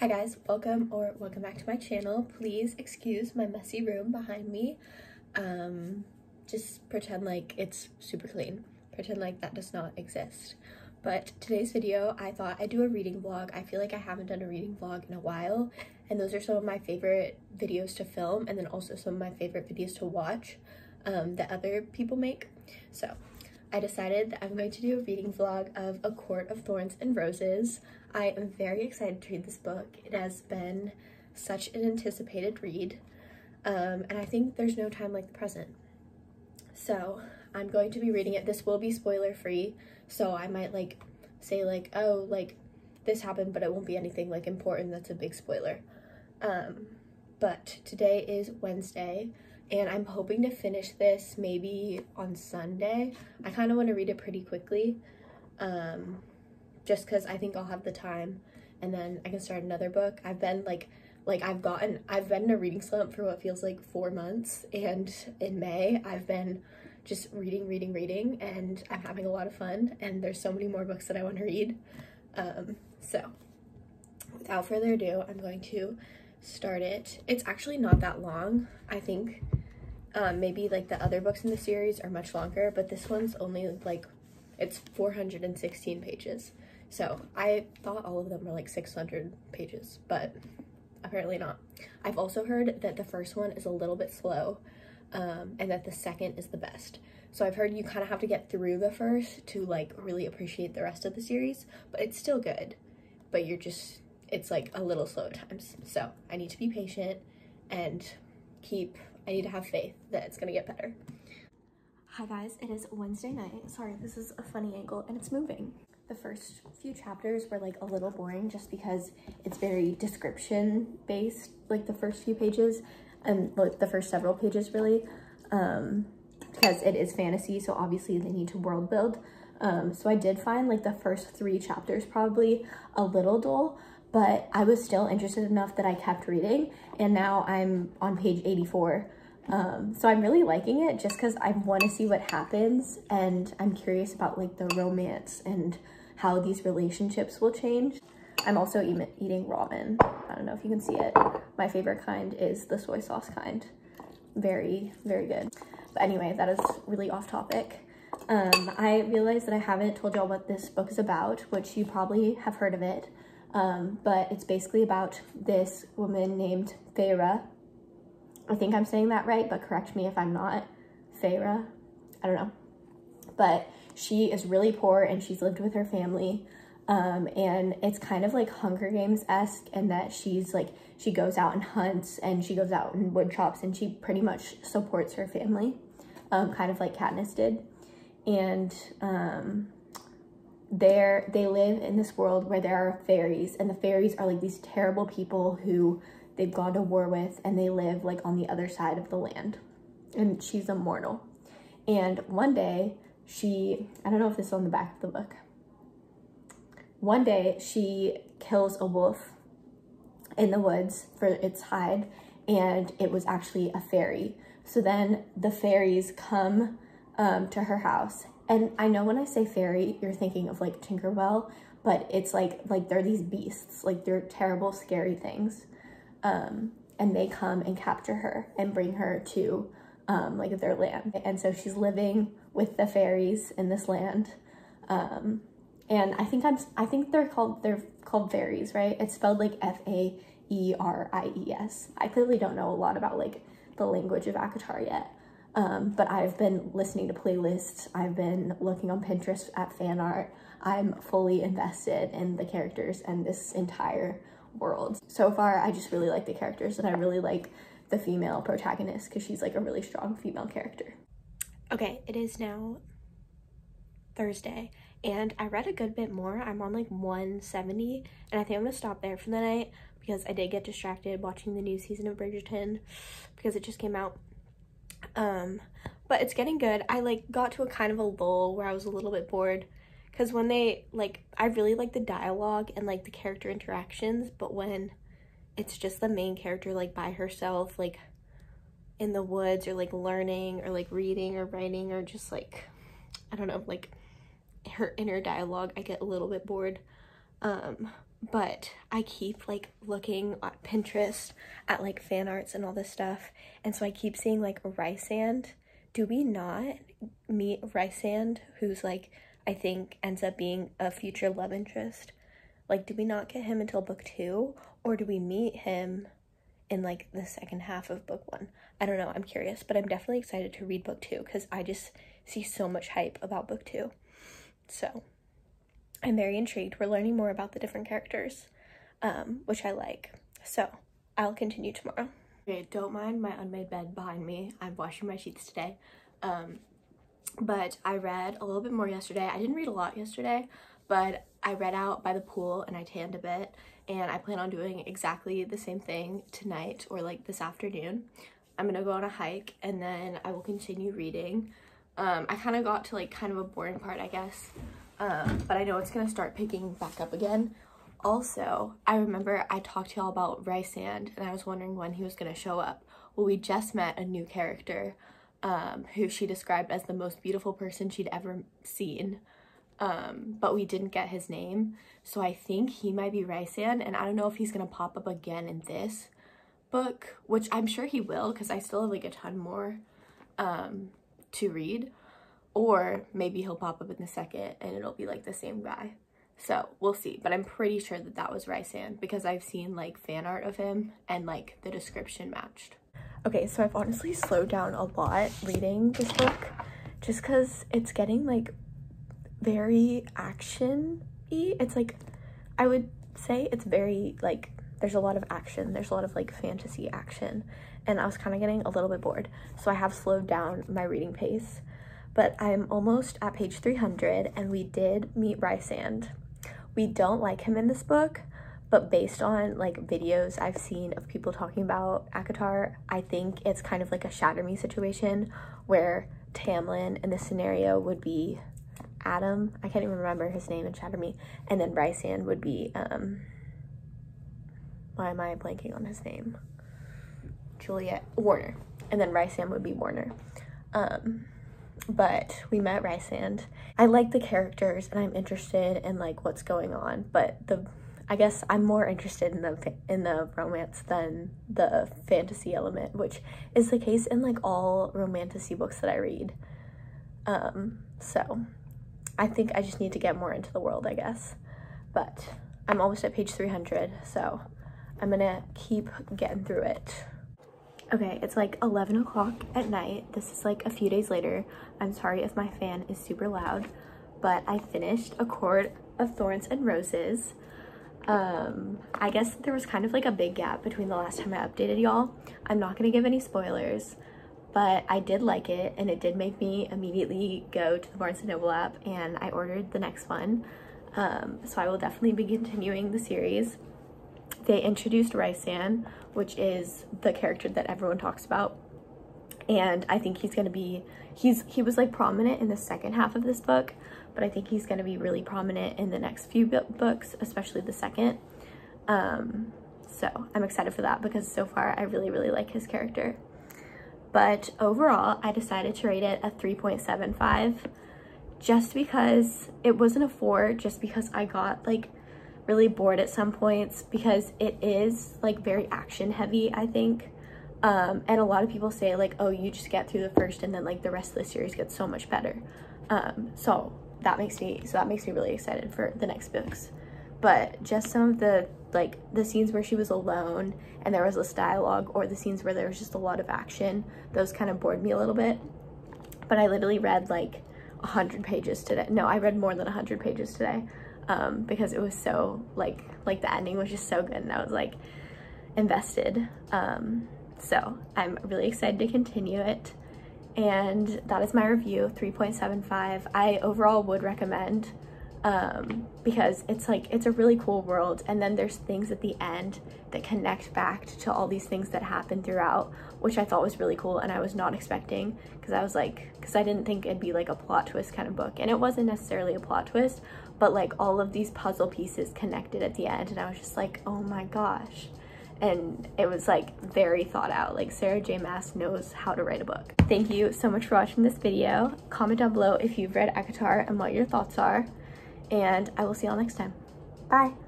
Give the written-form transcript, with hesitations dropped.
Hi guys, welcome back to my channel. Please excuse my messy room behind me. Just pretend like it's super clean. Pretend like that does not exist. But today's video, I thought I'd do a reading vlog. I feel like I haven't done a reading vlog in a while, and those are some of my favorite videos to film, and then also some of my favorite videos to watch that other people make. So I decided that I'm going to do a reading vlog of A Court of Thorns and Roses. I am very excited to read this book. It has been such an anticipated read, and I think there's no time like the present. So I'm going to be reading it. This will be spoiler free, so I might like say like, oh, like this happened, but it won't be anything like important that's a big spoiler. But today is Wednesday, and I'm hoping to finish this maybe on Sunday. I kind of want to read it pretty quickly, just because I think I'll have the time, and then I can start another book. I've been I've been in a reading slump for what feels like 4 months, and in May I've been just reading, and I'm having a lot of fun, and there's so many more books that I want to read. So without further ado, I'm going to start it. It's actually not that long. I think maybe like the other books in the series are much longer, but this one's only like, it's 416 pages. So I thought all of them were like 600 pages, but apparently not. I've also heard that the first one is a little bit slow, and that the second is the best. So I've heard you kind of have to get through the first to like really appreciate the rest of the series, but it's still good, but it's like a little slow at times. So I need to be patient and I need to have faith that it's gonna get better. Hi guys, it is Wednesday night. Sorry, this is a funny angle and it's moving. The first few chapters were like a little boring just because it's very description based, like the first few pages, and like the first several pages really, because it is fantasy, so obviously they need to world build. So I did find like the first 3 chapters probably a little dull, but I was still interested enough that I kept reading, and now I'm on page 84. So I'm really liking it just because I want to see what happens, and I'm curious about like the romance and how these relationships will change. I'm also eating ramen. I don't know if you can see it. My favorite kind is the soy sauce kind. Very, very good. But anyway, that is really off topic. I realized that I haven't told y'all what this book is about, which you probably have heard of it. But it's basically about this woman named Feyre. I think I'm saying that right, but correct me if I'm not. Feyre, I don't know. But she is really poor and she's lived with her family. And it's kind of like Hunger Games-esque in that she's like, she goes out and hunts and she goes out and wood chops and she pretty much supports her family, kind of like Katniss did. And they live in this world where there are fairies, and the fairies are like these terrible people who they've gone to war with, and they live like on the other side of the land, and she's immortal. And one day I don't know if this is on the back of the book, one day she kills a wolf in the woods for its hide, and it was actually a fairy. So then the fairies come to her house, and I know when I say fairy you're thinking of like Tinkerbell, but it's like they're these beasts, like they're terrible scary things. And they come and capture her and bring her to like their land, and so she's living with the fairies in this land. And I think they're called fairies, right? It's spelled like Faeries. I clearly don't know a lot about like the language of ACOTAR yet, but I've been listening to playlists, I've been looking on Pinterest at fan art. I'm fully invested in the characters and this entire world. So far, I just really like the characters, and I really like the female protagonist because she's like a really strong female character. Okay, it is now Thursday, and I read a good bit more. I'm on like 170, and I think I'm gonna stop there for the night because I did get distracted watching the new season of Bridgerton because it just came out. But it's getting good. I like got to a kind of a lull where I was a little bit bored, because when they like, I really like the dialogue and like the character interactions, but when it's just the main character like by herself, like in the woods, or like learning, or like reading or writing, or just like, I don't know, like her inner dialogue, I get a little bit bored. but I keep like looking at Pinterest at like fan arts and all this stuff, and so I keep seeing like Rysand. Do we not meet Rysand, who's like, I think ends up being a future love interest? Like, do we not get him until book 2, or do we meet him in like the second half of book 1? I don't know, I'm curious, but I'm definitely excited to read book 2 because I just see so much hype about book 2. So I'm very intrigued. We're learning more about the different characters, which I like. So I'll continue tomorrow. Okay, don't mind my unmade bed behind me. I'm washing my sheets today. But I read a little bit more yesterday. I didn't read a lot yesterday, but I read out by the pool and I tanned a bit, and I plan on doing exactly the same thing tonight or like this afternoon. I'm gonna go on a hike and then I will continue reading. I kind of got to like kind of a boring part, I guess, but I know it's gonna start picking back up again. Also, I remember I talked to y'all about Rysand and I was wondering when he was gonna show up. Well, we just met a new character who she described as the most beautiful person she'd ever seen, but we didn't get his name, so I think he might be Rysand, and I don't know if he's gonna pop up again in this book, which I'm sure he will because I still have like a ton more to read, or maybe he'll pop up in the second and it'll be like the same guy. So we'll see, but I'm pretty sure that that was Rysand because I've seen like fan art of him and like the description matched. Okay, so I've honestly slowed down a lot reading this book just because it's getting like very action-y. It's like, I would say it's very like, there's a lot of action, there's a lot of like fantasy action, and I was kind of getting a little bit bored, so I have slowed down my reading pace. But I'm almost at page 300 and we did meet Rysand. We don't like him in this book, but based on like videos I've seen of people talking about ACOTAR, I think it's kind of like a Shatter Me situation where Tamlin in this scenario would be Adam, I can't even remember his name in Shatter Me, and then Rysand would be, why am I blanking on his name? Warner, and then Rysand would be Warner. But we met Rysand. I like the characters and I'm interested in like what's going on, but I guess I'm more interested in the romance than the fantasy element, which is the case in like all romantasy books that I read. So I think I just need to get more into the world, I guess. But I'm almost at page 300, so I'm gonna keep getting through it. Okay, it's like 11 o'clock at night. This is like a few days later. I'm sorry if my fan is super loud, but I finished A Court of Thorns and Roses. I guess there was kind of like a big gap between the last time I updated y'all. I'm not gonna give any spoilers, but I did like it and it did make me immediately go to the Barnes & Noble app and I ordered the next one. So I will definitely be continuing the series. They introduced Rysand, which is the character that everyone talks about, and I think he's gonna be, he was like prominent in the second half of this book, but I think he's gonna be really prominent in the next few books, especially the second. So I'm excited for that because so far I really like his character. But overall, I decided to rate it a 3.75 just because it wasn't a 4, just because I got like really bored at some points because it is like very action heavy, I think. And a lot of people say like, oh, you just get through the first and then like the rest of the series gets so much better. So that makes me really excited for the next books. But just some of the like the scenes where she was alone and there was less dialogue, or the scenes where there was just a lot of action, those kind of bored me a little bit. But I literally read like 100 pages today. No, I read more than 100 pages today. Because it was so like the ending was just so good and I was like invested. So I'm really excited to continue it, and that is my review, 3.75. I overall would recommend, because it's like, it's a really cool world, and then there's things at the end that connect back to all these things that happened throughout, which I thought was really cool and I was not expecting, because I didn't think it'd be like a plot twist kind of book, and it wasn't necessarily a plot twist, but like all of these puzzle pieces connected at the end, and I was just like, oh my gosh. And it was like very thought out. Like Sarah J Maas knows how to write a book. Thank you so much for watching this video. Comment down below if you've read ACOTAR and what your thoughts are, and I will see y'all next time. Bye.